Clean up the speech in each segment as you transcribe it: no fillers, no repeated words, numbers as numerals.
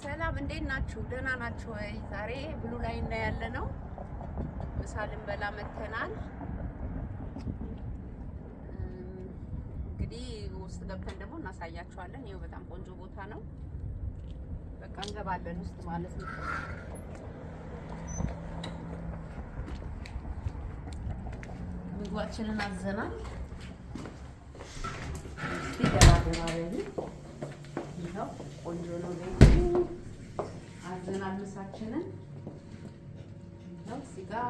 ሰላም እንዴት ናችሁ? ደህና ናችሁ ወይ? ዛሬ ብሉ ላይ እና ያለ ነው ምሳ ልንበላ መተናል። እንግዲህ ውስጥ ገብተን ደግሞ እናሳያችኋለን። ይኸው በጣም ቆንጆ ቦታ ነው። በቃ እንገባለን ውስጥ ማለት ነው። ምግባችንን አዘናል። እስቲ ደራደራ ይኸው ቆንጆ ነው ቤቱ። አዘናል ምሳችንን። ይኸው እዚህ ጋር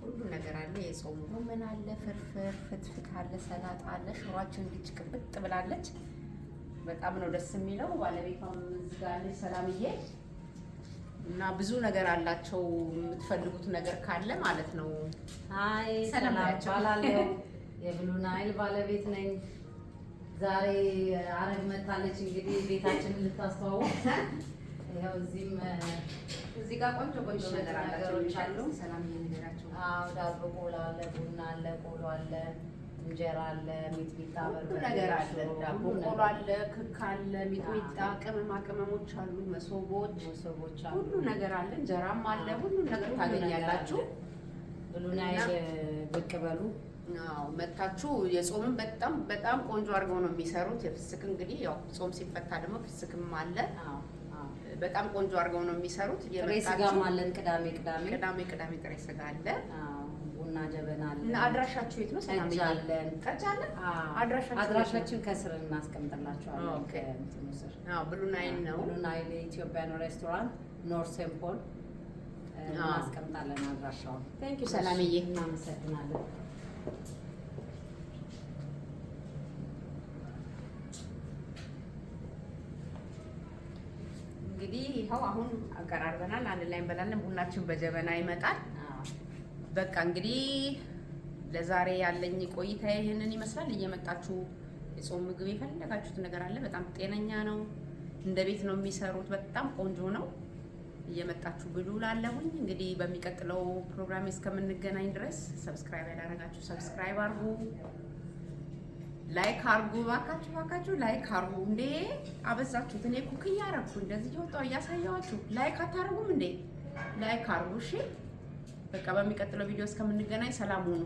ሁሉ ነገር አለ። የጾም ጎመን አለ፣ ፍርፍር፣ ፍትፍት አለ፣ ሰላጣ አለ። ሽሯችን እንዲች ቅብጥ ብላለች። በጣም ነው ደስ የሚለው። ባለቤቷም እዚህ ጋር አለች ሰላምዬ። እና ብዙ ነገር አላቸው። የምትፈልጉት ነገር ካለ ማለት ነው። አይ ሰላም ባላለሁ የብሉ ናይል ባለቤት ነኝ። ዛሬ አረግ መታለች እንግዲህ ቤታችንን ልታስተዋውቅ። ይኸው እዚህ ጋር ቆንጆ ነገር አሉ። ሰላምዬ ነገራቸው። አዎ ዳቦ ቆሎ አለ፣ ቡና አለ፣ ቆሎ አለ፣ እንጀራ አለ፣ ሚጥሚጣ ሁሉ ነገር አለ። ዳቦ ቆሎ አለ፣ ክክ አለ፣ ሚጥሚጣ፣ ቅመማ ቅመሞች አሉ፣ መሶቦች አሉ፣ ሁሉ ነገር አለ። እንጀራም አለ። ሁሉ ነገር ታገኛላችሁ። ብሉ ናይል ብቅ በሉ። አዎ መታችሁ። የጾምን በጣም ቆንጆ አድርገው ነው የሚሰሩት። የፍስክ እንግዲህ ያው ጾም ሲፈታ ደግሞ ፍስክም አለ። በጣም ቆንጆ አድርገው ነው የሚሰሩት። ጥሬ ስጋም አለን። ቅዳሜ ጥሬ ስጋ አለ። ቡና ጀበና አለ። እና አድራሻችሁ የት ነው? ሰላም አለን። ጠጅ አለ። አድራሻችን ከስር እናስቀምጥላችኋለን። ኦኬ። ብሉ ናይል ነው። ብሉ ናይል ኢትዮጵያን ሬስቶራንት ኖርት ሴንት ፖል እናስቀምጣለን አድራሻውን። ቴንክ ዩ ሰላምዬ፣ እናመሰግናለን። እንግዲህ ይኸው አሁን አቀራርበናል። አንድ ላይ እንበላለን። ቡናችን በጀበና ይመጣል። በቃ እንግዲህ ለዛሬ ያለኝ ቆይታ ይሄንን ይመስላል። እየመጣችሁ የጾም ምግብ የፈለጋችሁት ነገር አለ። በጣም ጤነኛ ነው። እንደ ቤት ነው የሚሰሩት። በጣም ቆንጆ ነው። እየመጣችሁ ብሉ ላለሁኝ። እንግዲህ በሚቀጥለው ፕሮግራም እስከምንገናኝ ድረስ ሰብስክራይብ ያላረጋችሁ ሰብስክራይብ አርጉ፣ ላይክ አርጉ። ባካችሁ ላይክ አርጉ። እንዴ አበዛችሁት። እኔ ኩክ እያረኩ እንደዚህ እየወጣሁ እያሳየኋችሁ ላይክ አታርጉም እንዴ? ላይክ አርጉ። እሺ በቃ በሚቀጥለው ቪዲዮ እስከምንገናኝ ሰላም ሁኑ።